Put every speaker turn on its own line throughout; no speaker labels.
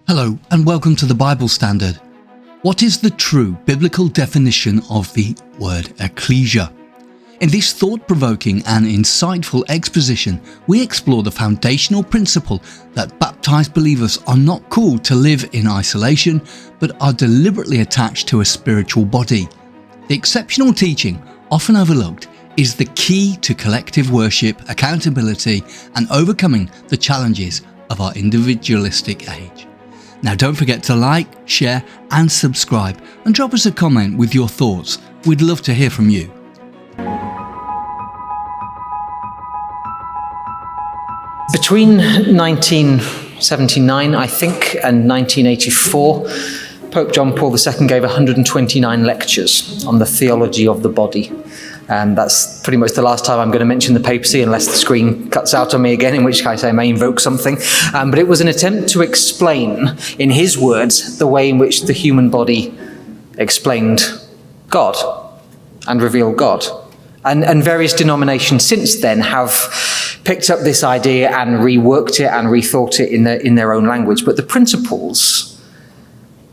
Hello and welcome to the Bible Standard. What is the true biblical definition of the word ecclesia? In this thought-provoking and insightful exposition, we explore the foundational principle that baptized believers are not called to live in isolation, but are deliberately attached to a spiritual body. The exceptional teaching, often overlooked, is the key to collective worship, accountability, and overcoming the challenges of our individualistic age. Now don't forget to like, share and subscribe, and drop us a comment with your thoughts. We'd love to hear from you.
Between 1979, I think, and 1984, Pope John Paul II gave 129 lectures on the theology of the body. And that's pretty much the last time I'm going to mention the papacy, unless the screen cuts out on me again, in which case I may invoke something. But it was an attempt to explain, in his words, the way in which the human body explained God and revealed God. And various denominations since then have picked up this idea and reworked it and rethought it in their own language. But the principles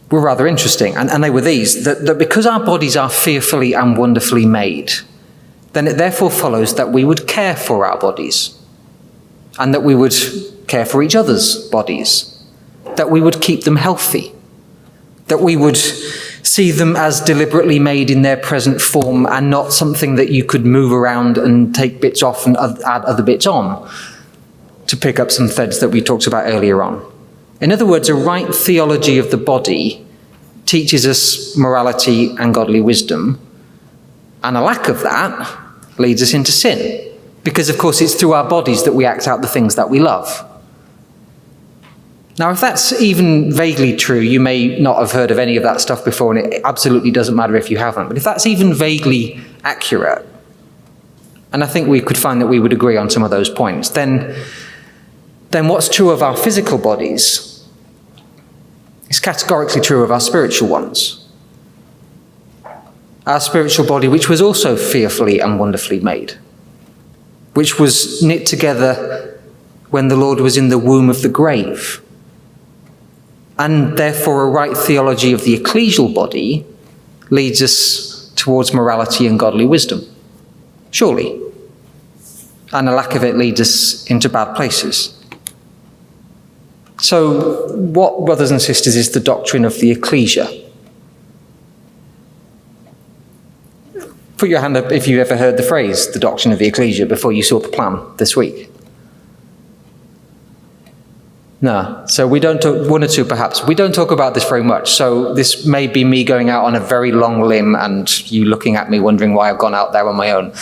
were rather interesting. And they were these, that because our bodies are fearfully and wonderfully made, then it therefore follows that we would care for our bodies, and that we would care for each other's bodies, that we would keep them healthy, that we would see them as deliberately made in their present form and not something that you could move around and take bits off and add other bits on, to pick up some threads that we talked about earlier on. In other words, a right theology of the body teaches us morality and godly wisdom, and a lack of that leads us into sin. Because, of course, it's through our bodies that we act out the things that we love. Now, if that's even vaguely true, you may not have heard of any of that stuff before, and it absolutely doesn't matter if you haven't. But if that's even vaguely accurate, and I think we could find that we would agree on some of those points, then what's true of our physical bodies is categorically true of our spiritual ones. Our spiritual body, which was also fearfully and wonderfully made, which was knit together when the Lord was in the womb of the grave. And therefore a right theology of the ecclesial body leads us towards morality and godly wisdom. Surely. And a lack of it leads us into bad places. So what, brothers and sisters, is the doctrine of the Ecclesia? Put your hand up if you've ever heard the phrase, the doctrine of the Ecclesia, before you saw the plan this week. No. So we don't talk, one or two perhaps. We don't talk about this very much. So this may be me going out on a very long limb and you looking at me wondering why I've gone out there on my own.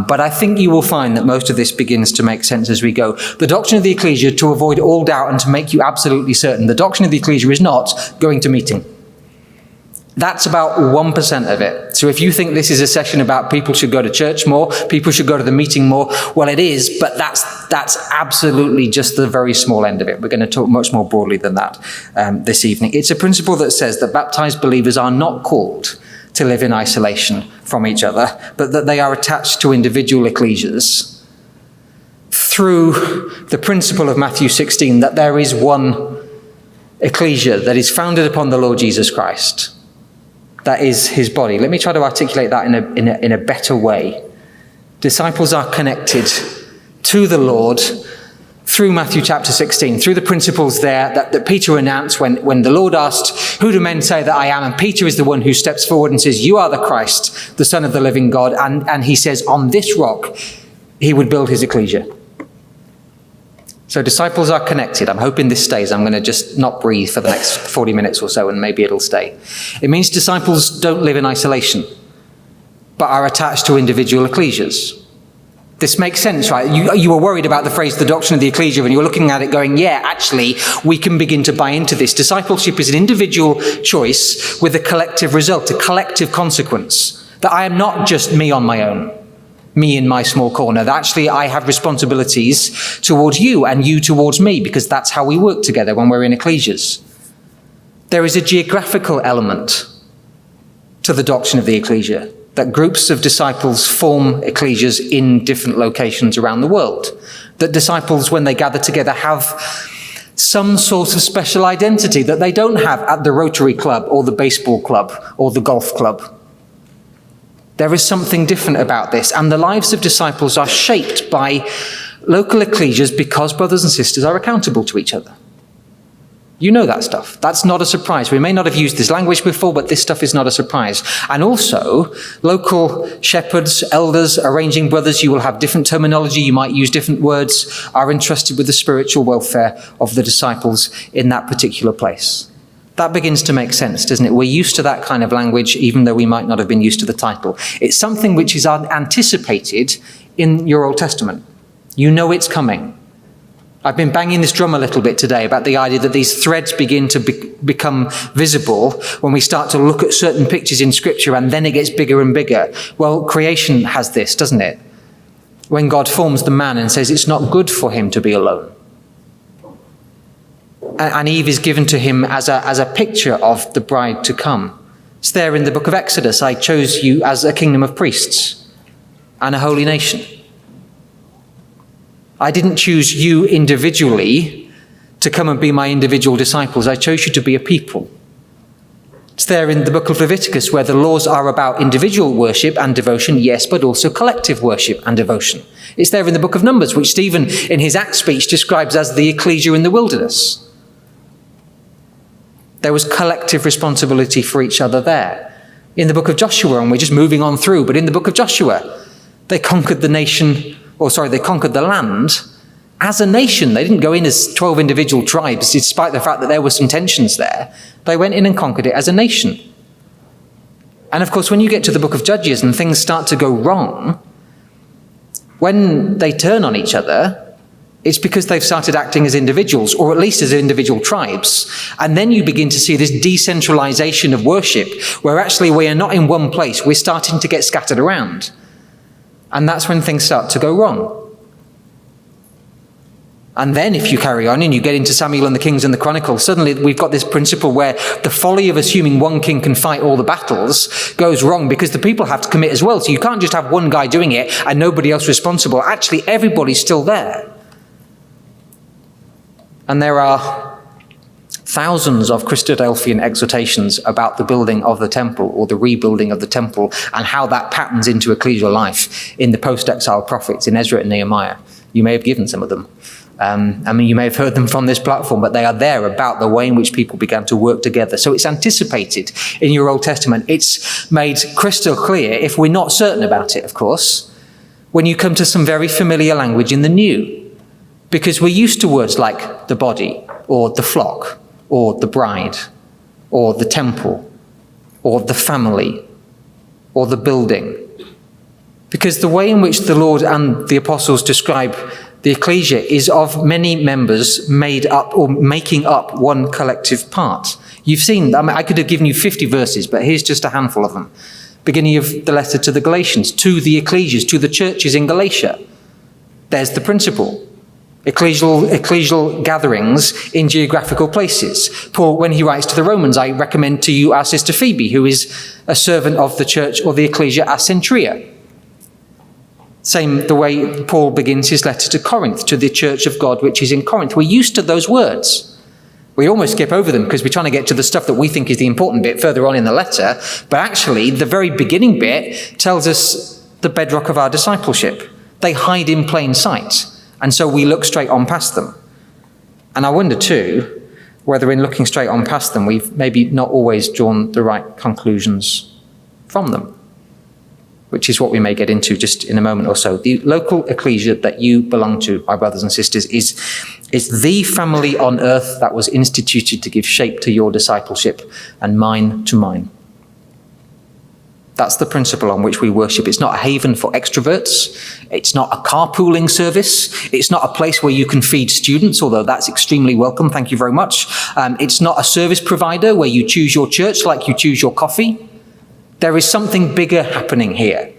But I think you will find that most of this begins to make sense as we go. The doctrine of the Ecclesia, to avoid all doubt and to make you absolutely certain, the doctrine of the Ecclesia is not going to meeting. That's about 1% of it. So if you think this is a session about people should go to church more, people should go to the meeting more, well, it is, but that's absolutely just the very small end of it. We're going to talk much more broadly than that this evening. It's a principle that says that baptized believers are not called to live in isolation from each other, but that they are attached to individual ecclesias through the principle of Matthew 16, that there is one ecclesia that is founded upon the Lord Jesus Christ. That is his body. Let me try to articulate that in a better way. Disciples are connected to the Lord through Matthew chapter 16, through the principles there that Peter announced when the Lord asked, "Who do men say that I am?" And Peter is the one who steps forward and says, "You are the Christ, the Son of the living God." And he says, on this rock, he would build his ecclesia. So disciples are connected. I'm hoping this stays. I'm going to just not breathe for the next 40 minutes or so, and maybe it'll stay. It means disciples don't live in isolation, but are attached to individual ecclesias. This makes sense, right? You were worried about the phrase, the doctrine of the ecclesia, and you were looking at it going, yeah, actually, we can begin to buy into this. Discipleship is an individual choice with a collective result, a collective consequence. That I am not just me on my own. Me in my small corner. That actually I have responsibilities towards you and you towards me, because that's how we work together when we're in ecclesias. There is a geographical element to the doctrine of the ecclesia, that groups of disciples form ecclesias in different locations around the world. That disciples, when they gather together, have some sort of special identity that they don't have at the Rotary Club or the baseball club or the golf club. There is something different about this, and the lives of disciples are shaped by local ecclesias because brothers and sisters are accountable to each other. You know that stuff. That's not a surprise. We may not have used this language before, but this stuff is not a surprise. And also, local shepherds, elders, arranging brothers, you will have different terminology, you might use different words, are entrusted with the spiritual welfare of the disciples in that particular place. That begins to make sense, doesn't it? We're used to that kind of language, even though we might not have been used to the title. It's something which is anticipated in your Old Testament. You know it's coming. I've been banging this drum a little bit today about the idea that these threads begin to become visible when we start to look at certain pictures in Scripture, and then it gets bigger and bigger. Well, creation has this, doesn't it? When God forms the man and says it's not good for him to be alone. And Eve is given to him as a picture of the bride to come. It's there in the book of Exodus. I chose you as a kingdom of priests and a holy nation. I didn't choose you individually to come and be my individual disciples. I chose you to be a people. It's there in the book of Leviticus where the laws are about individual worship and devotion, yes, but also collective worship and devotion. It's there in the book of Numbers, which Stephen in his Acts speech describes as the ecclesia in the wilderness. There was collective responsibility for each other there. In the book of Joshua, and we're just moving on through, but in the book of Joshua, they conquered the land as a nation. They didn't go in as 12 individual tribes, despite the fact that there were some tensions there. They went in and conquered it as a nation. And of course, when you get to the book of Judges and things start to go wrong, when they turn on each other, it's because they've started acting as individuals, or at least as individual tribes. And then you begin to see this decentralization of worship, where actually we are not in one place, we're starting to get scattered around. And that's when things start to go wrong. And then if you carry on and you get into Samuel and the Kings and the Chronicles, suddenly we've got this principle where the folly of assuming one king can fight all the battles goes wrong, because the people have to commit as well. So you can't just have one guy doing it and nobody else responsible. Actually, everybody's still there. And there are thousands of Christadelphian exhortations about the building of the temple or the rebuilding of the temple and how that patterns into ecclesial life in the post-exile prophets in Ezra and Nehemiah. You may have given some of them. You may have heard them from this platform, but they are there about the way in which people began to work together. So it's anticipated in your Old Testament. It's made crystal clear, if we're not certain about it, of course, when you come to some very familiar language in the New. Because we're used to words like the body, or the flock, or the bride, or the temple, or the family, or the building. Because the way in which the Lord and the apostles describe the ecclesia is of many members made up or making up one collective part. You've seen, I could have given you 50 verses, but here's just a handful of them. Beginning of the letter to the Galatians, to the ecclesias, to the churches in Galatia. There's the principle. Ecclesial gatherings in geographical places. Paul, when he writes to the Romans, I recommend to you our sister Phoebe, who is a servant of the church or the ecclesia at Centuria. Same the way Paul begins his letter to Corinth, to the church of God which is in Corinth. We're used to those words. We almost skip over them because we're trying to get to the stuff that we think is the important bit further on in the letter. But actually, the very beginning bit tells us the bedrock of our discipleship. They hide in plain sight. And so we look straight on past them. And I wonder too, whether in looking straight on past them, we've maybe not always drawn the right conclusions from them, which is what we may get into just in a moment or so. The local ecclesia that you belong to, my brothers and sisters, is the family on earth that was instituted to give shape to your discipleship and mine to mine. That's the principle on which we worship. It's not a haven for extroverts. It's not a carpooling service. It's not a place where you can feed students, although that's extremely welcome. Thank you very much. It's not a service provider where you choose your church like you choose your coffee. There is something bigger happening here.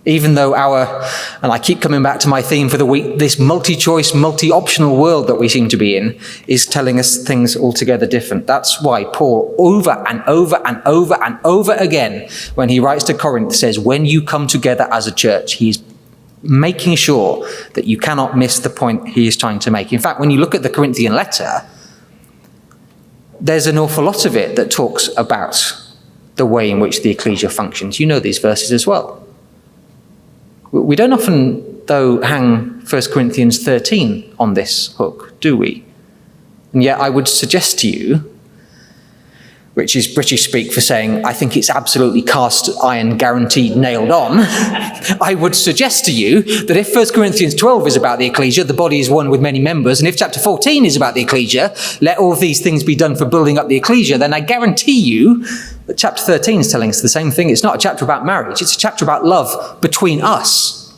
Even though and I keep coming back to my theme for the week, this multi-choice, multi-optional world that we seem to be in is telling us things altogether different. That's why Paul, over and over and over and over again, when he writes to Corinth, says, when you come together as a church, he's making sure that you cannot miss the point he is trying to make. In fact, when you look at the Corinthian letter, there's an awful lot of it that talks about the way in which the ecclesia functions. You know these verses as well. We don't often, though, hang 1 Corinthians 13 on this hook, do we? And yet I would suggest to you, which is British speak for saying, I think it's absolutely cast iron, guaranteed, nailed on. I would suggest to you that if 1 Corinthians 12 is about the ecclesia, the body is one with many members, and if chapter 14 is about the ecclesia, let all of these things be done for building up the ecclesia, then I guarantee you that chapter 13 is telling us the same thing. It's not a chapter about marriage, it's a chapter about love between us.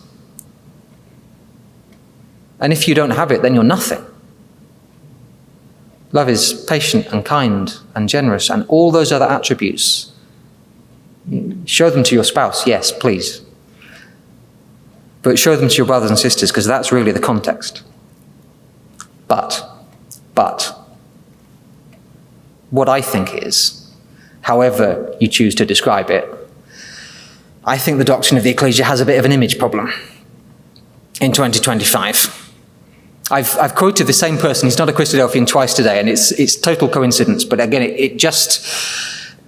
And if you don't have it, then you're nothing. Love is patient and kind and generous and all those other attributes. Show them to your spouse, yes, please. But show them to your brothers and sisters, because that's really the context. But, what I think is, however you choose to describe it, I think the doctrine of the ecclesia has a bit of an image problem in 2025. I've quoted the same person, he's not a Christadelphian, twice today, and it's total coincidence, but again, it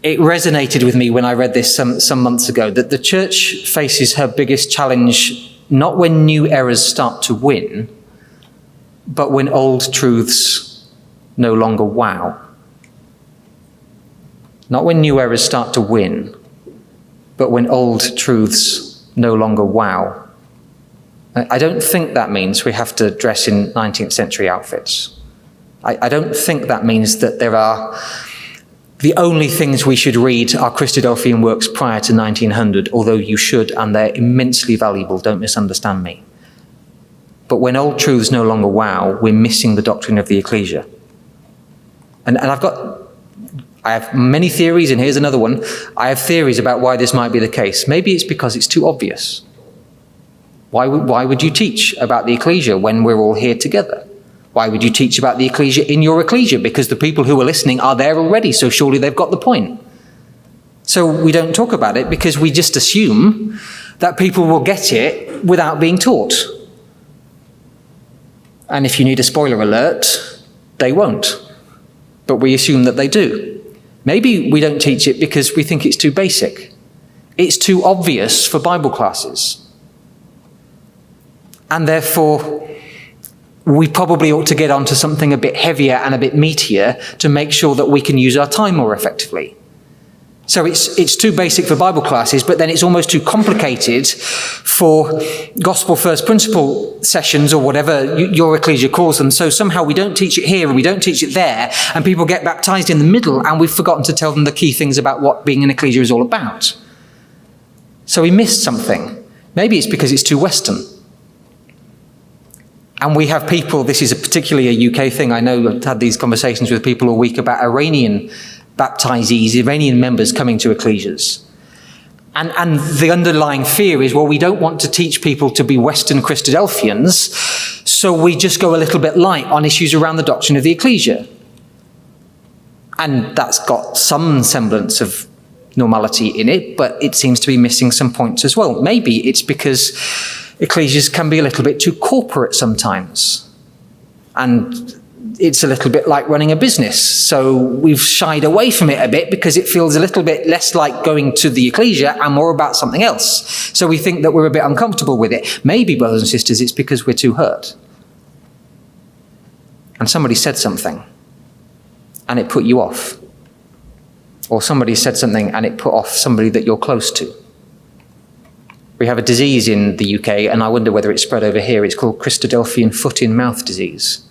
resonated with me when I read this some months ago, that the church faces her biggest challenge not when new errors start to win, but when old truths no longer wow. Not when new errors start to win, but when old truths no longer wow. I don't think that means we have to dress in 19th century outfits. I don't think that means that the only things we should read are Christadelphian works prior to 1900, although you should, and they're immensely valuable, don't misunderstand me. But when old truths no longer wow, we're missing the doctrine of the ecclesia. And I have many theories, and here's another one. I have theories about why this might be the case. Maybe it's because it's too obvious. Why would you teach about the ecclesia when we're all here together? Why would you teach about the ecclesia in your ecclesia? Because the people who are listening are there already, so surely they've got the point. So we don't talk about it because we just assume that people will get it without being taught. And if you need a spoiler alert, they won't. But we assume that they do. Maybe we don't teach it because we think it's too basic. It's too obvious for Bible classes. And therefore, we probably ought to get onto something a bit heavier and a bit meatier to make sure that we can use our time more effectively. So it's too basic for Bible classes, but then it's almost too complicated for gospel first principle sessions or whatever your ecclesia calls them. So somehow we don't teach it here and we don't teach it there, and people get baptized in the middle, and we've forgotten to tell them the key things about what being an ecclesia is all about. So we missed something. Maybe it's because it's too Western. And we have people, this is particularly a UK thing, I know I've had these conversations with people all week about Iranian baptizees, Iranian members coming to ecclesias. And the underlying fear is, well, we don't want to teach people to be Western Christadelphians, so we just go a little bit light on issues around the doctrine of the ecclesia. And that's got some semblance of normality in it, but it seems to be missing some points as well. Maybe it's because ecclesias can be a little bit too corporate sometimes. And it's a little bit like running a business. So we've shied away from it a bit because it feels a little bit less like going to the ecclesia and more about something else. So we think that we're a bit uncomfortable with it. Maybe, brothers and sisters, it's because we're too hurt. And somebody said something and it put you off. Or somebody said something and it put off somebody that you're close to. We have a disease in the UK, and I wonder whether it's spread over here. It's called Christadelphian foot-in-mouth disease.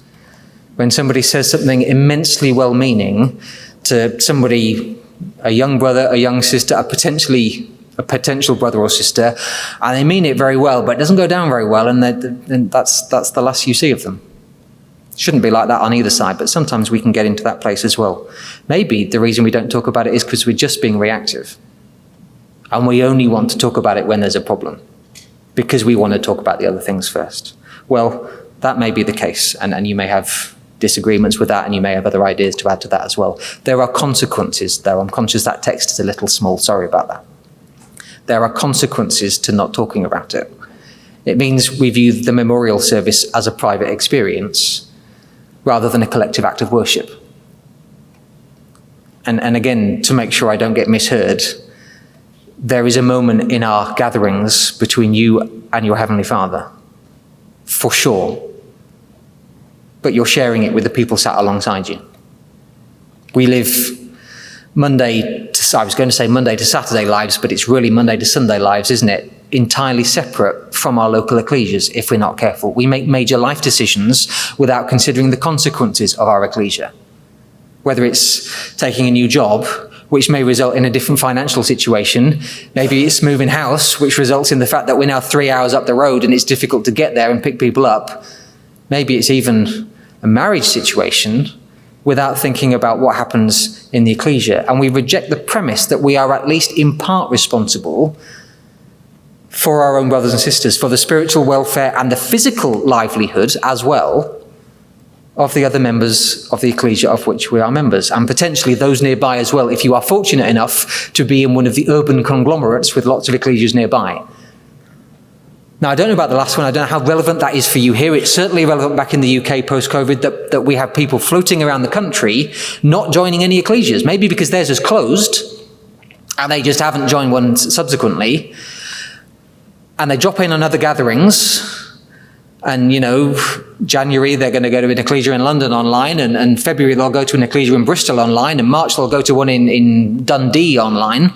When somebody says something immensely well-meaning to somebody, a young brother, a young sister, a potential brother or sister, and they mean it very well, but it doesn't go down very well, and then that's the last you see of them. It shouldn't be like that on either side, but sometimes we can get into that place as well. Maybe the reason we don't talk about it is because we're just being reactive. And we only want to talk about it when there's a problem, because we want to talk about the other things first. Well, that may be the case, and you may have disagreements with that, and you may have other ideas to add to that as well. There are consequences, though. I'm conscious that text is a little small. Sorry about that. There are consequences to not talking about it. It means we view the memorial service as a private experience rather than a collective act of worship. And again, to make sure I don't get misheard, there is a moment in our gatherings between you and your Heavenly Father, for sure. But you're sharing it with the people sat alongside you. We live Monday to Saturday lives, but it's really Monday to Sunday lives, isn't it? Entirely separate from our local ecclesias if we're not careful. We make major life decisions without considering the consequences of our ecclesia. Whether it's taking a new job, which may result in a different financial situation. Maybe it's moving house, which results in the fact that we're now 3 hours up the road and it's difficult to get there and pick people up. Maybe it's even a marriage situation without thinking about what happens in the ecclesia. And we reject the premise that we are at least in part responsible for our own brothers and sisters, for the spiritual welfare and the physical livelihood as well of the other members of the ecclesia of which we are members, and potentially those nearby as well, if you are fortunate enough to be in one of the urban conglomerates with lots of ecclesias nearby. Now, I don't know about the last one. I don't know how relevant that is for you here. It's certainly relevant back in the UK post-COVID that we have people floating around the country not joining any ecclesias, maybe because theirs is closed and they just haven't joined one subsequently, and they drop in on other gatherings. And, January, they're going to go to an ecclesia in London online, and February, they'll go to an ecclesia in Bristol online, and March, they'll go to one in Dundee online.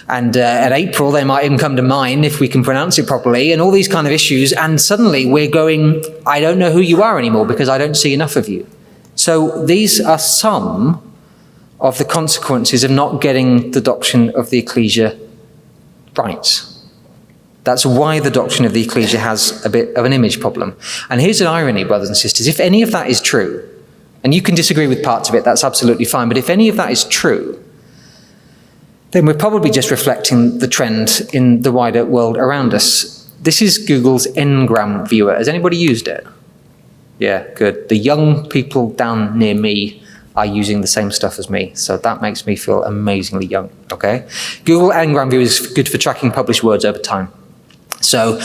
And at April, they might even come to mine, if we can pronounce it properly, and all these kind of issues. And suddenly we're going, I don't know who you are anymore because I don't see enough of you. So these are some of the consequences of not getting the doctrine of the ecclesia right. That's why the doctrine of the ecclesia has a bit of an image problem. And here's an irony, brothers and sisters. If any of that is true, and you can disagree with parts of it, that's absolutely fine, but if any of that is true, then we're probably just reflecting the trend in the wider world around us. This is Google's Ngram viewer. Has anybody used it? Yeah, good. The young people down near me are using the same stuff as me, so that makes me feel amazingly young, okay? Google Ngram viewer is good for tracking published words over time. So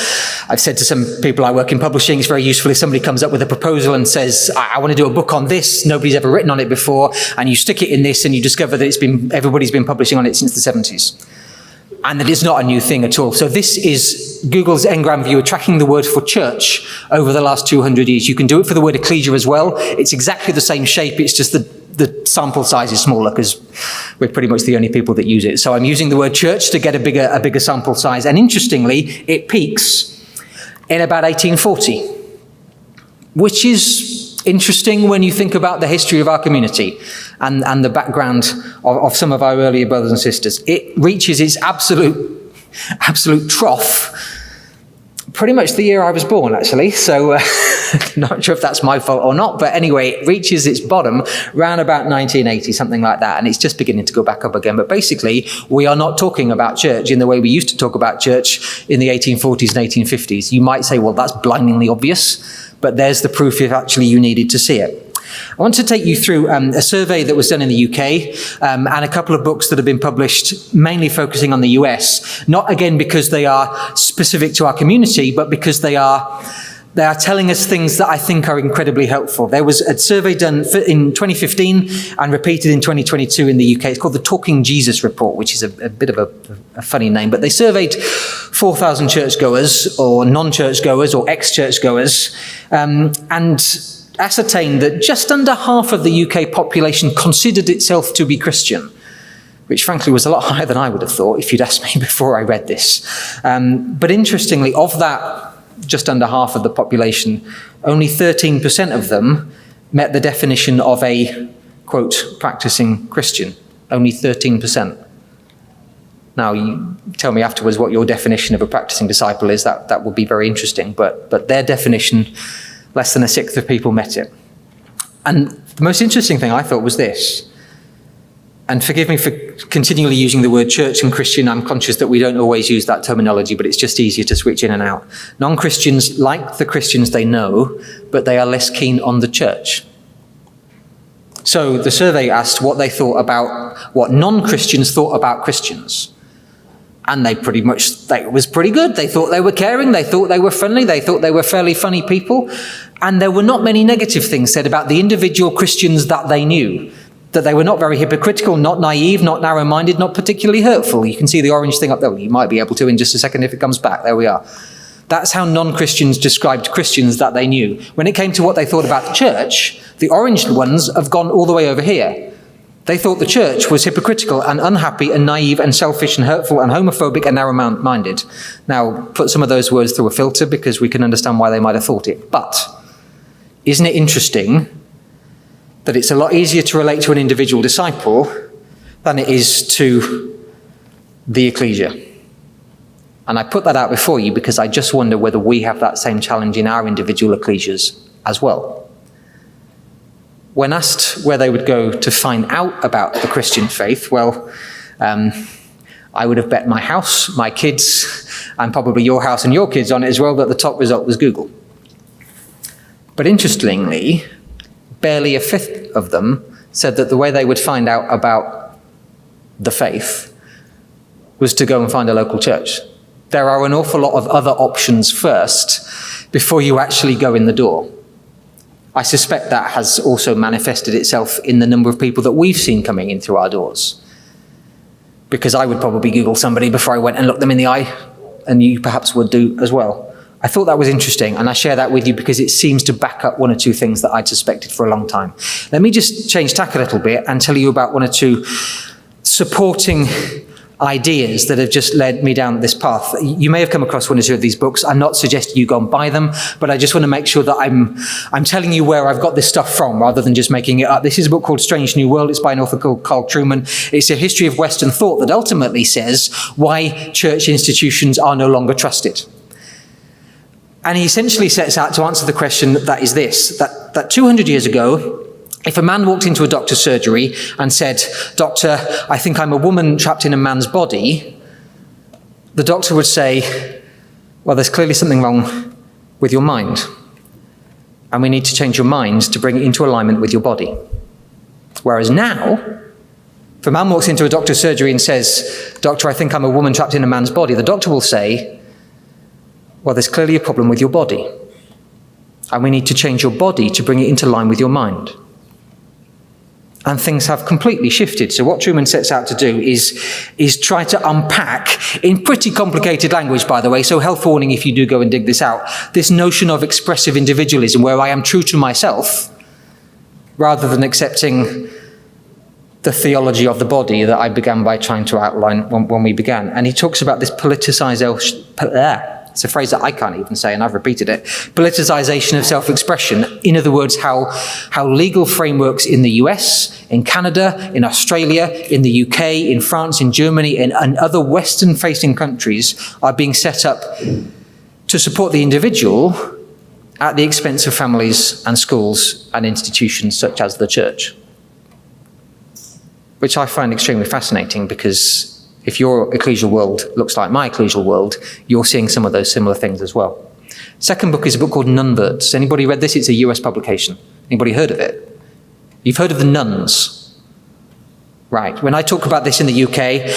I've said to some people I work in publishing, it's very useful if somebody comes up with a proposal and says, I want to do a book on this, nobody's ever written on it before, and you stick it in this and you discover that everybody's been publishing on it since the 70s. And that it's not a new thing at all. So this is Google's Ngram viewer tracking the word for church over the last 200 years. You can do it for the word ecclesia as well. It's exactly the same shape, it's just the sample size is smaller because we're pretty much the only people that use it. So I'm using the word church to get a bigger sample size. And interestingly, it peaks in about 1840, which is interesting when you think about the history of our community and the background of some of our earlier brothers and sisters. It reaches its absolute trough pretty much the year I was born, actually. So not sure if that's my fault or not, but anyway, it reaches its bottom around about 1980, something like that, and it's just beginning to go back up again. But basically, we are not talking about church in the way we used to talk about church in the 1840s and 1850s. You might say, well, that's blindingly obvious, but there's the proof if actually you needed to see it. I want to take you through a survey that was done in the UK and a couple of books that have been published, mainly focusing on the US, not again because they are specific to our community, but because they are telling us things that I think are incredibly helpful. There was a survey done in 2015 and repeated in 2022 in the UK. It's called the Talking Jesus Report, which is a bit of a funny name, but they surveyed 4,000 churchgoers or non-churchgoers or ex-churchgoers and ascertained that just under half of the UK population considered itself to be Christian, which frankly was a lot higher than I would have thought if you'd asked me before I read this. But interestingly, of that just under half of the population, only 13% of them met the definition of a, quote, practicing Christian. Only 13%. Now, you tell me afterwards what your definition of a practicing disciple is. That would be very interesting. But their definition, less than a sixth of people met it. And the most interesting thing I thought was this, and forgive me for continually using the word church and Christian. I'm conscious that we don't always use that terminology, but it's just easier to switch in and out. Non-Christians like the Christians they know, but they are less keen on the church. So the survey asked what they thought about, what non-Christians thought about Christians. And it was pretty good. They thought they were caring. They thought they were friendly. They thought they were fairly funny people. And there were not many negative things said about the individual Christians that they knew. That they were not very hypocritical, not naive, not narrow-minded, not particularly hurtful. You can see the orange thing up there. You might be able to in just a second if it comes back. There we are. That's how non-Christians described Christians that they knew. When it came to what they thought about the church, the orange ones have gone all the way over here. They thought the church was hypocritical and unhappy and naive and selfish and hurtful and homophobic and narrow-minded. Now, put some of those words through a filter because we can understand why they might have thought it. But isn't it interesting that it's a lot easier to relate to an individual disciple than it is to the Ecclesia? And I put that out before you because I just wonder whether we have that same challenge in our individual ecclesias as well. When asked where they would go to find out about the Christian faith, well, I would have bet my house, my kids, and probably your house and your kids on it as well, that the top result was Google. But interestingly, barely a fifth of them said that the way they would find out about the faith was to go and find a local church. There are an awful lot of other options first before you actually go in the door. I suspect that has also manifested itself in the number of people that we've seen coming in through our doors. Because I would probably Google somebody before I went and looked them in the eye, and you perhaps would do as well. I thought that was interesting, and I share that with you because it seems to back up one or two things that I'd suspected for a long time. Let me just change tack a little bit and tell you about one or two supporting ideas that have just led me down this path. You may have come across one or two of these books. I'm not suggesting you go and buy them, but I just want to make sure that I'm telling you where I've got this stuff from rather than just making it up. This is a book called Strange New World. It's by an author called Carl Trueman. It's a history of Western thought that ultimately says why church institutions are no longer trusted. And he essentially sets out to answer the question that is this, that 200 years ago, if a man walked into a doctor's surgery and said, "Doctor, I think I'm a woman trapped in a man's body," the doctor would say, "Well, there's clearly something wrong with your mind. And we need to change your mind to bring it into alignment with your body." Whereas now, if a man walks into a doctor's surgery and says, "Doctor, I think I'm a woman trapped in a man's body," the doctor will say, "Well, there's clearly a problem with your body. And we need to change your body to bring it into line with your mind." And things have completely shifted. So what Trueman sets out to do is try to unpack, in pretty complicated language, by the way, so health warning if you do go and dig this out, this notion of expressive individualism, where I am true to myself, rather than accepting the theology of the body that I began by trying to outline when we began. And he talks about this politicization, it's a phrase that I can't even say, and I've repeated it. Politicization of self-expression. In other words, how legal frameworks in the US, in Canada, in Australia, in the UK, in France, in Germany, and other Western-facing countries are being set up to support the individual at the expense of families and schools and institutions such as the church. Which I find extremely fascinating because if your ecclesial world looks like my ecclesial world, you're seeing some of those similar things as well. Second book is a book called Nunverts. Anybody read this? It's a US publication. Anybody heard of it? You've heard of the nuns. Right. When I talk about this in the UK,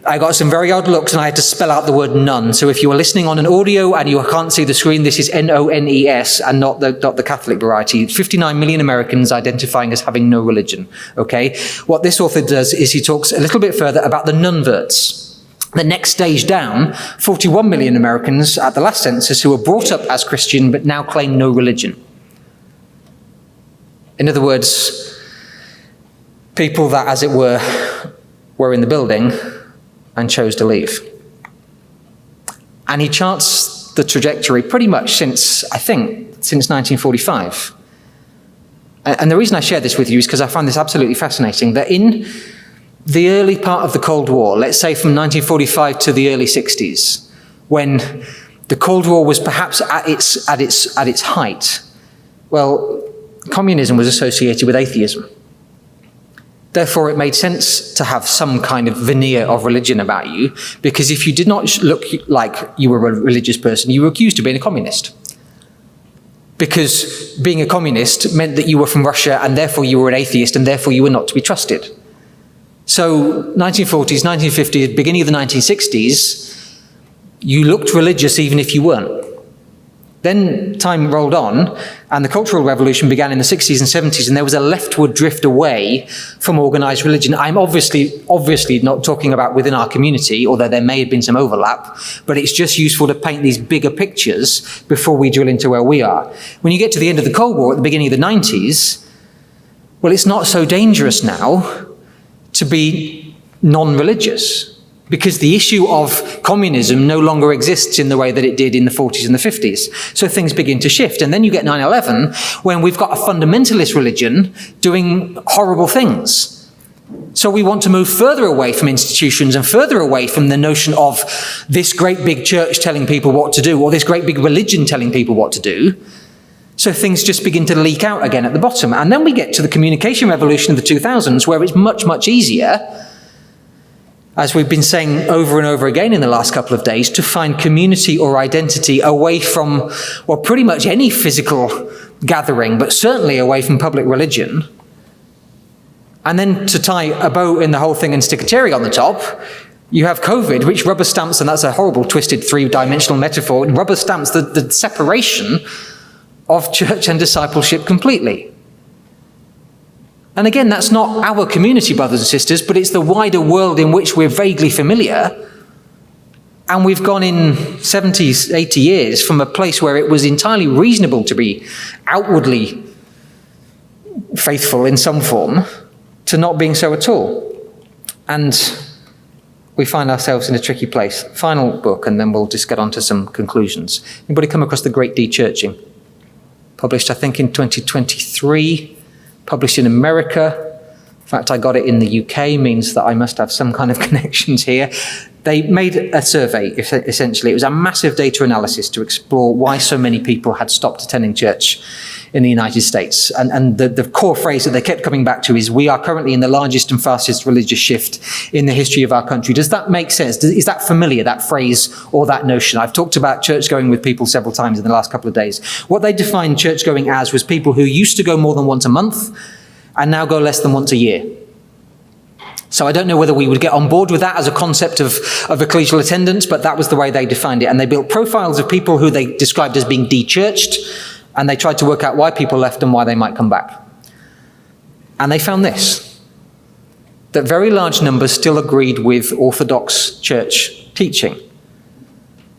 I got some very odd looks and I had to spell out the word nun. So if you are listening on an audio and you can't see the screen, this is N-O-N-E-S and not the Catholic variety. 59 million Americans identifying as having no religion. Okay. What this author does is he talks a little bit further about the nunverts. The next stage down, 41 million Americans at the last census who were brought up as Christian but now claim no religion. In other words, people that, as it were in the building and chose to leave. And he charts the trajectory pretty much since 1945. And the reason I share this with you is because I find this absolutely fascinating, that in the early part of the Cold War, let's say from 1945 to the early 60s, when the Cold War was perhaps at its height, well, communism was associated with atheism. Therefore, it made sense to have some kind of veneer of religion about you, because if you did not look like you were a religious person, you were accused of being a communist. Because being a communist meant that you were from Russia, and therefore you were an atheist, and therefore you were not to be trusted. So 1940s, 1950s, beginning of the 1960s, you looked religious even if you weren't. Then time rolled on, and the Cultural Revolution began in the 60s and 70s, and there was a leftward drift away from organized religion. I'm obviously not talking about within our community, although there may have been some overlap, but it's just useful to paint these bigger pictures before we drill into where we are. When you get to the end of the Cold War, at the beginning of the 90s, well, it's not so dangerous now to be non-religious, because the issue of communism no longer exists in the way that it did in the 40s and the 50s. So things begin to shift. And then you get 9/11, when we've got a fundamentalist religion doing horrible things. So we want to move further away from institutions and further away from the notion of this great big church telling people what to do, or this great big religion telling people what to do. So things just begin to leak out again at the bottom. And then we get to the communication revolution of the 2000s, where it's much, much easier, as we've been saying over and over again in the last couple of days, to find community or identity away from, well, pretty much any physical gathering, but certainly away from public religion. And then to tie a bow in the whole thing and stick a cherry on the top, you have COVID, which rubber stamps, and that's a horrible twisted three-dimensional metaphor, rubber stamps the separation of church and discipleship completely. And again, that's not our community, brothers and sisters, but it's the wider world in which we're vaguely familiar. And we've gone in 70, 80 years from a place where it was entirely reasonable to be outwardly faithful in some form to not being so at all. And we find ourselves in a tricky place. Final book, and then we'll just get on to some conclusions. Anybody come across The Great Dechurching? Published, I think, in 2023. Published in America. In fact, I got it in the UK, means that I must have some kind of connections here. They made a survey, essentially. It was a massive data analysis to explore why so many people had stopped attending church in the United States. And the core phrase that they kept coming back to is, we are currently in the largest and fastest religious shift in the history of our country. Does that make sense? Is that familiar, that phrase or that notion? I've talked about church going with people several times in the last couple of days. What they defined church going as was people who used to go more than once a month and now go less than once a year. So I don't know whether we would get on board with that as a concept of ecclesial attendance, but that was the way they defined it. And they built profiles of people who they described as being dechurched, and they tried to work out why people left and why they might come back. And they found this, that very large numbers still agreed with Orthodox church teaching,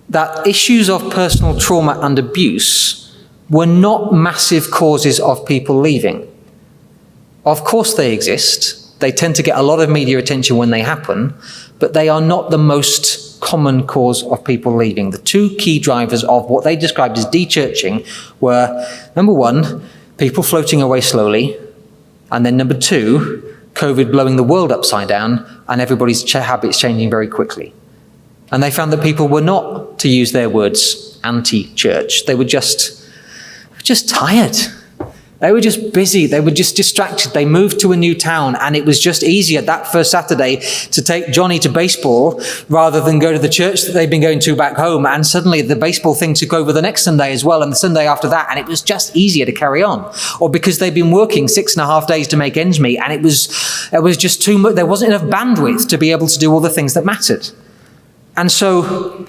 that issues of personal trauma and abuse were not massive causes of people leaving. Of course they exist. They tend to get a lot of media attention when they happen, but they are not the most common cause of people leaving. The two key drivers of what they described as dechurching were, number one, people floating away slowly, and then number two, COVID blowing the world upside down and everybody's habits changing very quickly. And they found that people were not, to use their words, anti-church. They were just tired. They were just busy. They were just distracted. They moved to a new town, and it was just easier that first Saturday to take Johnny to baseball rather than go to the church that they'd been going to back home. And suddenly the baseball thing took over the next Sunday as well, and the Sunday after that, and it was just easier to carry on. Or because they'd been working 6.5 days to make ends meet, and it was just too much. There wasn't enough bandwidth to be able to do all the things that mattered. And so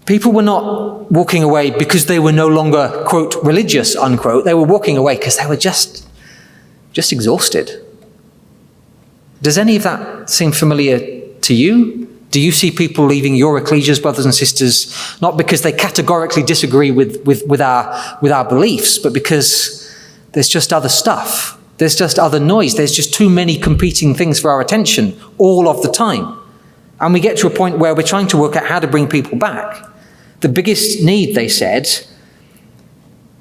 people were not walking away because they were no longer, quote, religious, unquote. They were walking away because they were just exhausted. Does any of that seem familiar to you? Do you see people leaving your ecclesias, brothers and sisters, not because they categorically disagree with our beliefs, but because there's just other stuff. There's just other noise. There's just too many competing things for our attention all of the time. And we get to a point where we're trying to work out how to bring people back. The biggest need, they said,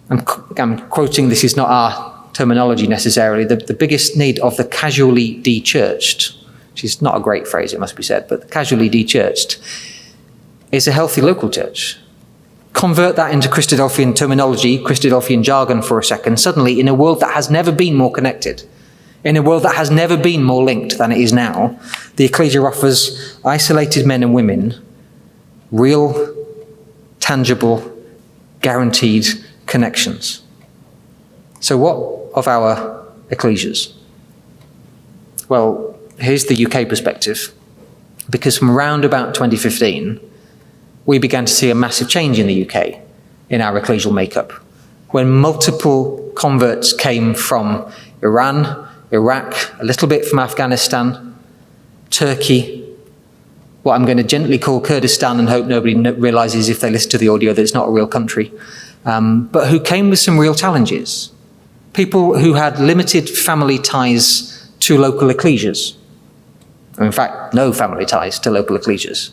I'm quoting, this is not our terminology necessarily, the biggest need of the casually dechurched, which is not a great phrase, it must be said, but casually dechurched, is a healthy local church. Convert that into Christadelphian terminology, Christadelphian jargon for a second. Suddenly, in a world that has never been more connected, in a world that has never been more linked than it is now, the Ecclesia offers isolated men and women real, tangible, guaranteed connections. So what of our ecclesias? Well, here's the UK perspective, because from around about 2015, we began to see a massive change in the UK in our ecclesial makeup, when multiple converts came from Iran, Iraq, a little bit from Afghanistan, Turkey, what I'm going to gently call Kurdistan, and hope nobody realizes if they listen to the audio that it's not a real country, but who came with some real challenges. People who had limited family ties to local ecclesias, or in fact, no family ties to local ecclesias.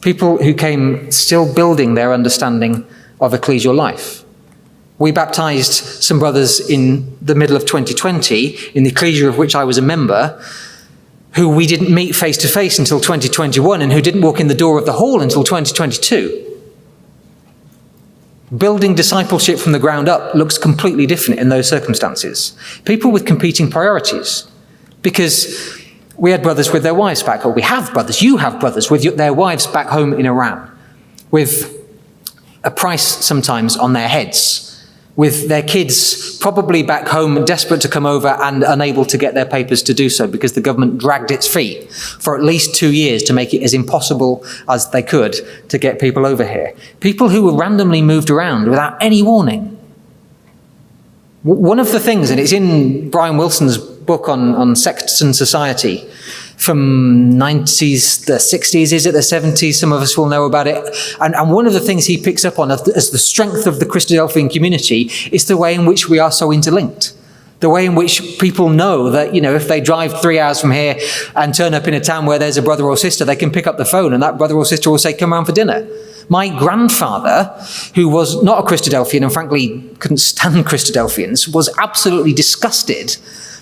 People who came still building their understanding of ecclesial life. We baptized some brothers in the middle of 2020 in the ecclesia of which I was a member, who we didn't meet face to face until 2021 and who didn't walk in the door of the hall until 2022. Building discipleship from the ground up looks completely different in those circumstances. People with competing priorities, because we had brothers with their wives back home. We have brothers, you have brothers with their wives back home in Iran, with a price sometimes on their heads, with their kids probably back home desperate to come over and unable to get their papers to do so because the government dragged its feet for at least 2 years to make it as impossible as they could to get people over here. People who were randomly moved around without any warning. One of the things, and it's in Brian Wilson's book on sects and society from 90s, the 60s, is it the 70s? Some of us will know about it. And one of the things he picks up on as the strength of the Christadelphian community is the way in which we are so interlinked. The way in which people know that, if they drive 3 hours from here and turn up in a town where there's a brother or sister, they can pick up the phone and that brother or sister will say, come round for dinner. My grandfather, who was not a Christadelphian and frankly couldn't stand Christadelphians, was absolutely disgusted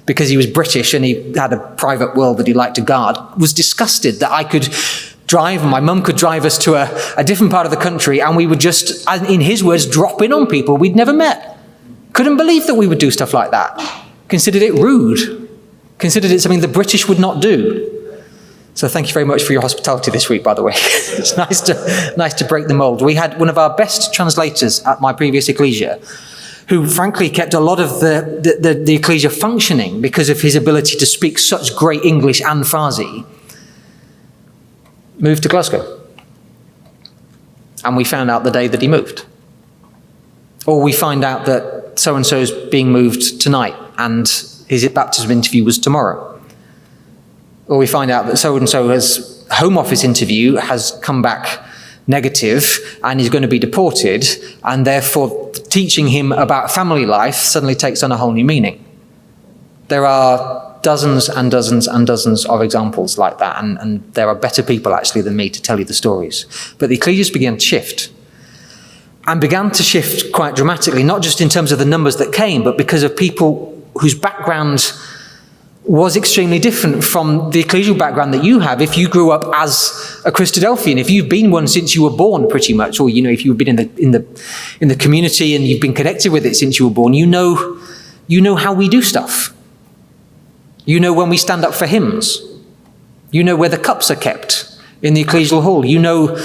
because he was British and he had a private world that he liked to guard, was disgusted that I could drive, and my mum could drive us to a different part of the country, and we would just, in his words, drop in on people we'd never met. Couldn't believe that we would do stuff like that. Considered it rude. Considered it something the British would not do. So thank you very much for your hospitality this week, by the way. It's nice to break the mold. We had one of our best translators at my previous ecclesia, who frankly kept a lot of the ecclesia functioning because of his ability to speak such great English and Farsi, moved to Glasgow. And we found out the day that he moved. Or we find out that so-and-so is being moved tonight and his baptism interview was tomorrow. Or we find out that so-and-so's home office interview has come back negative and he's going to be deported, and therefore teaching him about family life suddenly takes on a whole new meaning. There are dozens and dozens and dozens of examples like that, and there are better people actually than me to tell you the stories. But the ecclesias began to shift, and began to shift quite dramatically, not just in terms of the numbers that came, but because of people whose background was extremely different from the ecclesial background that you have if you grew up as a Christadelphian, if you've been one since you were born pretty much, or if you've been in the community and you've been connected with it since you were born, you know how we do stuff. You know when we stand up for hymns. You know where the cups are kept in the ecclesial hall. You know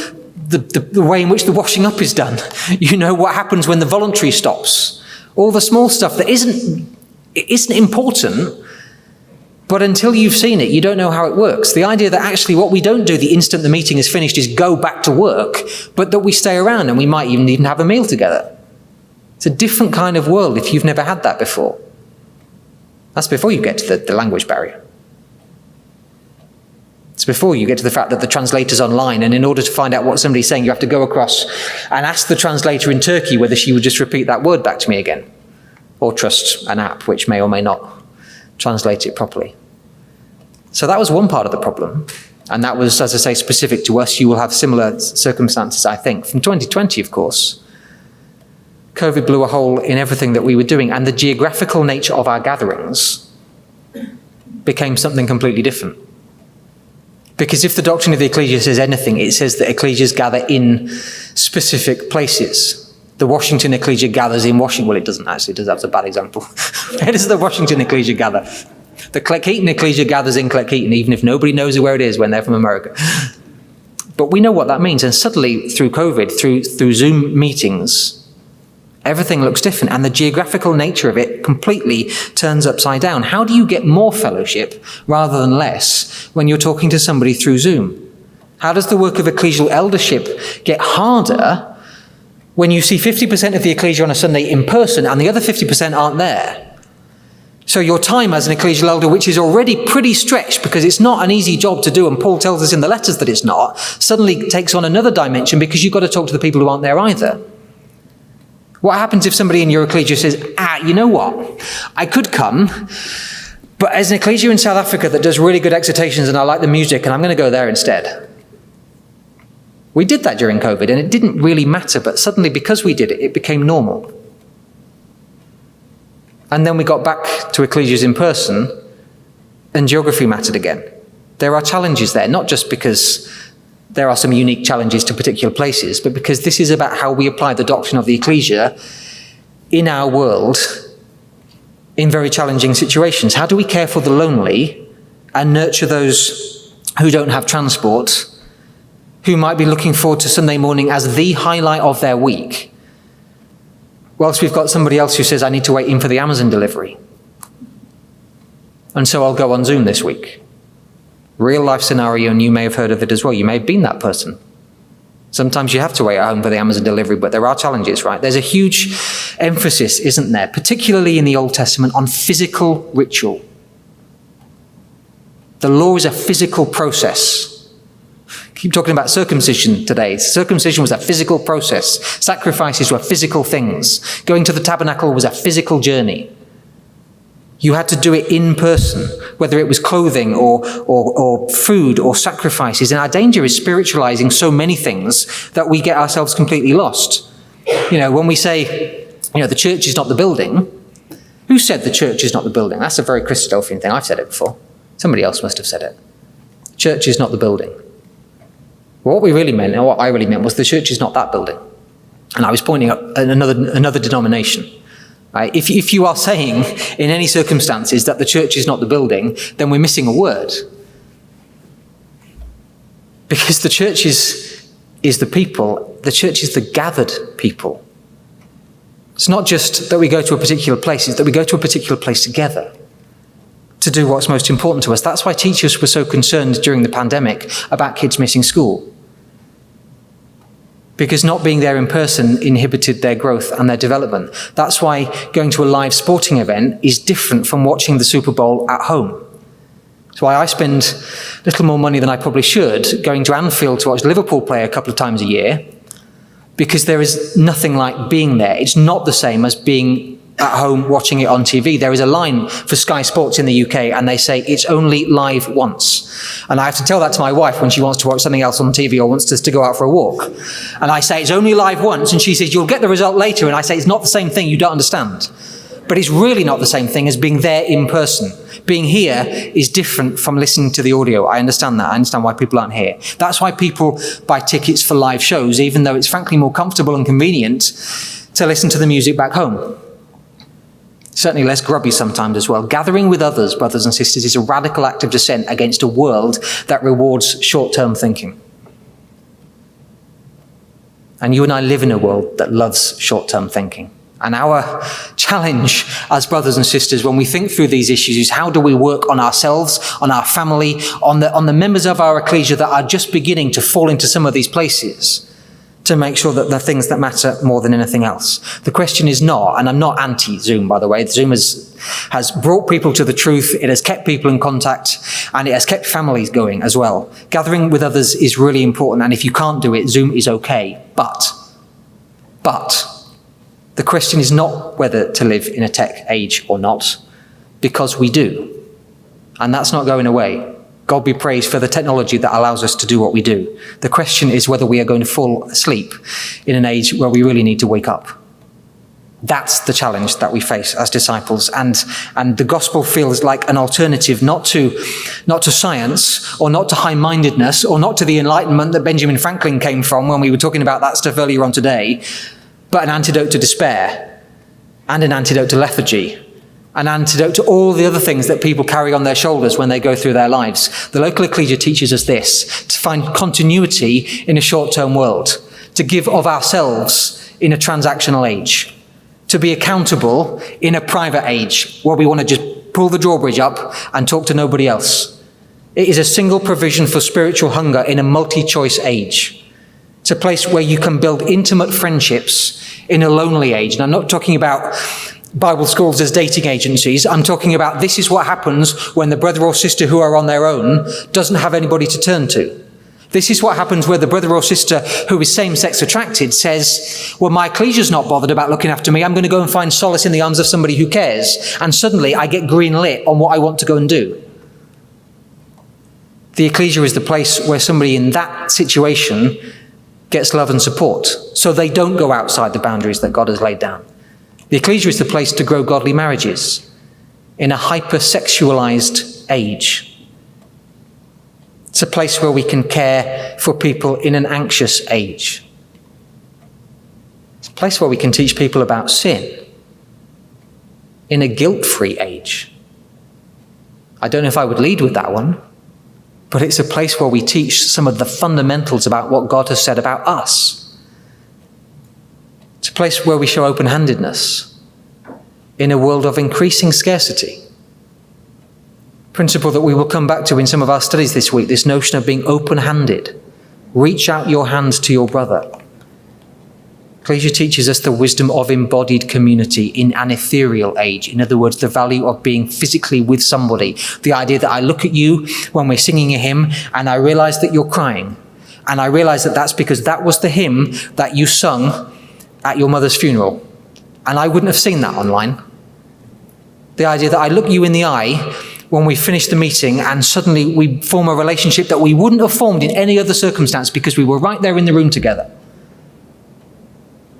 the way in which the washing up is done. You know what happens when the voluntary stops. All the small stuff that isn't important. But until you've seen it, you don't know how it works. The idea that actually what we don't do the instant the meeting is finished is go back to work, but that we stay around and we might even have a meal together. It's a different kind of world if you've never had that before. That's before you get to the language barrier. It's before you get to the fact that the translator's online, and in order to find out what somebody's saying, you have to go across and ask the translator in Turkey whether she would just repeat that word back to me again, or trust an app which may or may not translate it properly. So that was one part of the problem. And that was, as I say, specific to us. You will have similar circumstances, I think. From 2020, of course, COVID blew a hole in everything that we were doing. And the geographical nature of our gatherings became something completely different. Because if the doctrine of the Ecclesia says anything, it says that ecclesias gather in specific places. The Washington Ecclesia gathers in Washington. Well, it doesn't actually. That's a bad example. Where does the Washington Ecclesia gather? The Cleckheaton Ecclesia gathers in Cleckheaton, even if nobody knows where it is when they're from America. But we know what that means. And suddenly, through COVID, through Zoom meetings, Everything looks different, and the geographical nature of it completely turns upside down. How do you get more fellowship rather than less when you're talking to somebody through Zoom? How does the work of ecclesial eldership get harder when you see 50% of the ecclesia on a Sunday in person and the other 50% aren't there? So your time as an ecclesial elder, which is already pretty stretched because it's not an easy job to do, and Paul tells us in the letters that it's not, suddenly takes on another dimension because you've got to talk to the people who aren't there either. What happens if somebody in your ecclesia says, you know what, I could come, but as an ecclesia in South Africa that does really good exhortations and I like the music, and I'm going to go there instead. We did that during COVID, and it didn't really matter, but suddenly because we did it, it became normal. And then we got back to ecclesias in person, and geography mattered again. There are challenges there, not just because there are some unique challenges to particular places, but because this is about how we apply the doctrine of the ecclesia in our world in very challenging situations. How do we care for the lonely and nurture those who don't have transport, who might be looking forward to Sunday morning as the highlight of their week, whilst we've got somebody else who says, I need to wait in for the Amazon delivery, and so I'll go on Zoom this week? Real life scenario, and you may have heard of it as well. You may have been that person. Sometimes you have to wait at home for the Amazon delivery, but there are challenges, right? There's a huge emphasis, isn't there, particularly in the Old Testament, on physical ritual. The law is a physical process. Keep talking about circumcision today. Circumcision was a physical process. Sacrifices were physical things. Going to the tabernacle was a physical journey. You had to do it in person, whether it was clothing or food or sacrifices. And our danger is spiritualizing so many things that we get ourselves completely lost. When we say, the church is not the building, who said the church is not the building? That's a very Christadelphian thing. I've said it before. Somebody else must have said it. Church is not the building. Well, what we really meant, and what I really meant, was the church is not that building. And I was pointing at another denomination. Right? If you are saying in any circumstances that the church is not the building, then we're missing a word. Because the church is the people, the church is the gathered people. It's not just that we go to a particular place, it's that we go to a particular place together to do what's most important to us. That's why teachers were so concerned during the pandemic about kids missing school. Because not being there in person inhibited their growth and their development. That's why going to a live sporting event is different from watching the Super Bowl at home. That's why I spend a little more money than I probably should going to Anfield to watch Liverpool play a couple of times a year, because there is nothing like being there. It's not the same as being at home watching it on TV. There is a line for Sky Sports in the UK, and they say it's only live once. And I have to tell that to my wife when she wants to watch something else on TV or wants us to go out for a walk. And I say it's only live once, and she says you'll get the result later. And I say it's not the same thing, you don't understand. But it's really not the same thing as being there in person. Being here is different from listening to the audio. I understand that. I understand why people aren't here. That's why people buy tickets for live shows, even though it's frankly more comfortable and convenient to listen to the music back home. Certainly less grubby sometimes as well. Gathering with others, brothers and sisters, is a radical act of dissent against a world that rewards short-term thinking. And you and I live in a world that loves short-term thinking. And our challenge as brothers and sisters when we think through these issues is how do we work on ourselves, on our family, on the members of our ecclesia that are just beginning to fall into some of these places, to make sure that the things that matter more than anything else. The question is not, and I'm not anti-Zoom, by the way. Zoom has brought people to the truth, it has kept people in contact, and it has kept families going as well. Gathering with others is really important, and if you can't do it, Zoom is okay. But the question is not whether to live in a tech age or not, because we do. And that's not going away. God be praised for the technology that allows us to do what we do. The question is whether we are going to fall asleep in an age where we really need to wake up. That's the challenge that we face as disciples. And the gospel feels like an alternative not to science or not to high-mindedness or not to the enlightenment that Benjamin Franklin came from when we were talking about that stuff earlier on today, but an antidote to despair and an antidote to lethargy. An antidote to all the other things that people carry on their shoulders when they go through their lives. The local ecclesia teaches us this, to find continuity in a short-term world, to give of ourselves in a transactional age. to be accountable in a private age where we want to just pull the drawbridge up and talk to nobody else. It is a single provision for spiritual hunger in a multi-choice age. It's a place where you can build intimate friendships in a lonely age. And I'm not talking about Bible schools as dating agencies. I'm talking about this is what happens when the brother or sister who are on their own doesn't have anybody to turn to. This is what happens where the brother or sister who is same-sex attracted says, well, my ecclesia's not bothered about looking after me. I'm going to go and find solace in the arms of somebody who cares. And suddenly I get green lit on what I want to go and do. The ecclesia is the place where somebody in that situation gets love and support, so they don't go outside the boundaries that God has laid down. The ecclesia is the place to grow godly marriages in a hypersexualized age. It's a place where we can care for people in an anxious age. It's a place where we can teach people about sin in a guilt-free age. I don't know if I would lead with that one, but it's a place where we teach some of the fundamentals about what God has said about us. It's a place where we show open-handedness in a world of increasing scarcity. Principle that we will come back to in some of our studies this week, this notion of being open-handed. Reach out your hands to your brother. Ecclesia teaches us the wisdom of embodied community in an ethereal age. In other words, the value of being physically with somebody. The idea that I look at you when we're singing a hymn and I realize that you're crying. And I realize that that's because that was the hymn that you sung at your mother's funeral. And I wouldn't have seen that online. The idea that I look you in the eye when we finish the meeting and suddenly we form a relationship that we wouldn't have formed in any other circumstance because we were right there in the room together.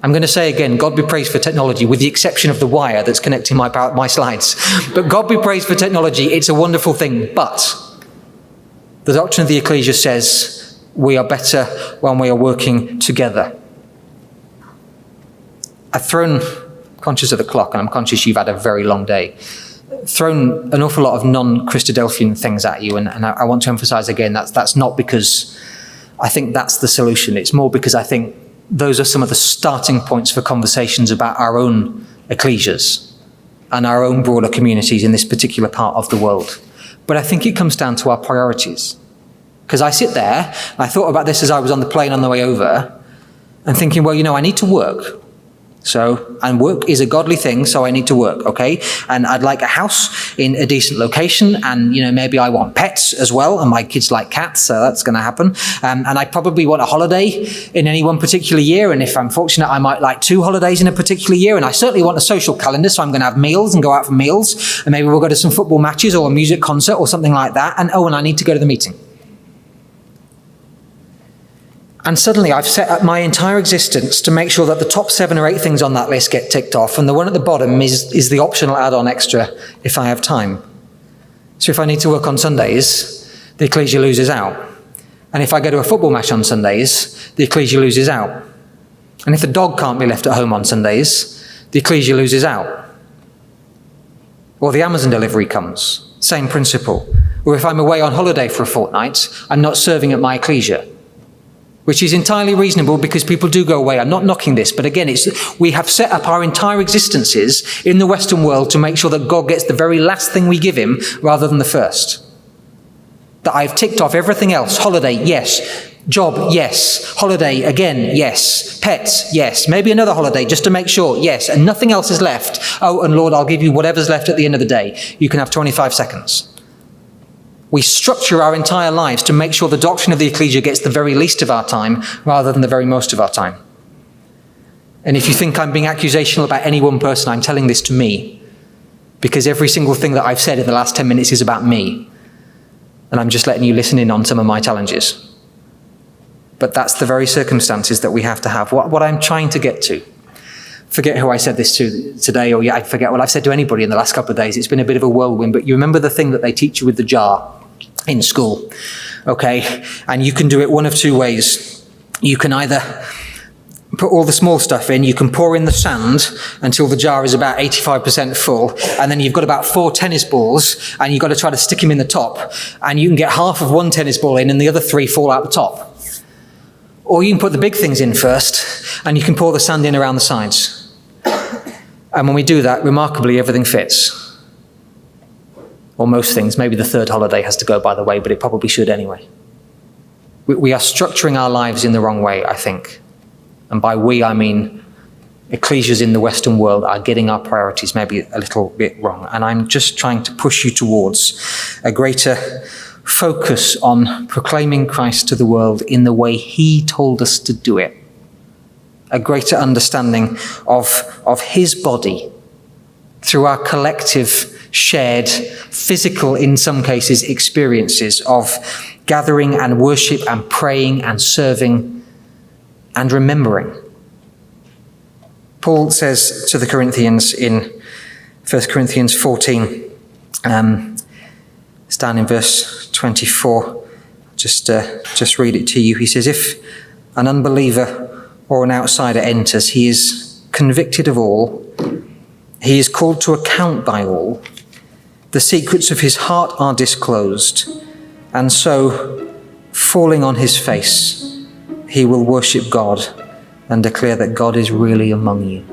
I'm going to say again, God be praised for technology, with the exception of the wire that's connecting my slides. But God be praised for technology. It's a wonderful thing. But the doctrine of the Ecclesia says we are better when we are working together. I've thrown, conscious of the clock, and I'm conscious you've had a very long day, thrown an awful lot of non-Christadelphian things at you, and I want to emphasize again that's not because I think that's the solution. It's more because I think those are some of the starting points for conversations about our own ecclesias and our own broader communities in this particular part of the world. But I think it comes down to our priorities. Because I sit there, and I thought about this as I was on the plane on the way over, and thinking, well, I need to work. And work is a godly thing, so I need to work, okay? And I'd like a house in a decent location, and, maybe I want pets as well, and my kids like cats, so that's going to happen. And I probably want a holiday in any one particular year, and if I'm fortunate, I might like 2 holidays in a particular year, and I certainly want a social calendar, so I'm going to have meals and go out for meals, and maybe we'll go to some football matches or a music concert or something like that, and I need to go to the meeting. And suddenly I've set up my entire existence to make sure that the top 7 or 8 things on that list get ticked off. And the one at the bottom is the optional add-on extra if I have time. So if I need to work on Sundays, the ecclesia loses out. And if I go to a football match on Sundays, the ecclesia loses out. And if the dog can't be left at home on Sundays, the ecclesia loses out. Or the Amazon delivery comes, same principle. Or if I'm away on holiday for a fortnight, I'm not serving at my ecclesia. Which is entirely reasonable because people do go away. I'm not knocking this, but again, we have set up our entire existences in the Western world to make sure that God gets the very last thing we give him rather than the first. That I've ticked off everything else. Holiday, yes. Job, yes. Holiday, again, yes. Pets, yes. Maybe another holiday just to make sure, yes. And nothing else is left. Oh, and Lord, I'll give you whatever's left at the end of the day. You can have 25 seconds. We structure our entire lives to make sure the doctrine of the ecclesia gets the very least of our time rather than the very most of our time. And if you think I'm being accusational about any one person, I'm telling this to me, because every single thing that I've said in the last 10 minutes is about me. And I'm just letting you listen in on some of my challenges. But that's the very circumstances that we have to have. What I'm trying to get to, forget who I said this to today, or I forget what I've said to anybody in the last couple of days. It's been a bit of a whirlwind, but you remember the thing that they teach you with the jar in school, okay? And you can do it one of 2 ways. You can either put all the small stuff in, you can pour in the sand until the jar is about 85% full, and then you've got about 4 tennis balls, and you've got to try to stick them in the top, and you can get half of 1 tennis ball in, and the other 3 fall out the top. Or you can put the big things in first, and you can pour the sand in around the sides. And when we do that, remarkably, everything fits. Or most things. Maybe the third holiday has to go, by the way, but it probably should anyway. We are structuring our lives in the wrong way, I think. And by we, I mean ecclesias in the Western world are getting our priorities maybe a little bit wrong. And I'm just trying to push you towards a greater focus on proclaiming Christ to the world in the way he told us to do it. A greater understanding of his body through our collective, shared, physical, in some cases, experiences of gathering and worship and praying and serving and remembering. Paul says to the Corinthians in 1 Corinthians 14, it's down in verse 24, just read it to you. He says, if an unbeliever or an outsider enters, he is convicted of all, he is called to account by all, the secrets of his heart are disclosed, and so, falling on his face, he will worship God and declare that God is really among you.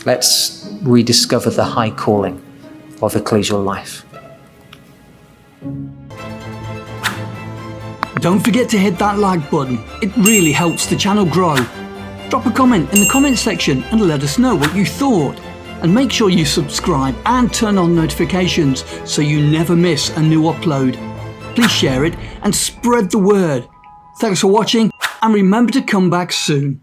Let's rediscover the high calling of ecclesial life.
Don't forget to hit that like button. It really helps the channel grow. Drop a comment in the comment section and let us know what you thought. And make sure you subscribe and turn on notifications so you never miss a new upload. Please share it and spread the word. Thanks for watching, and remember to come back soon.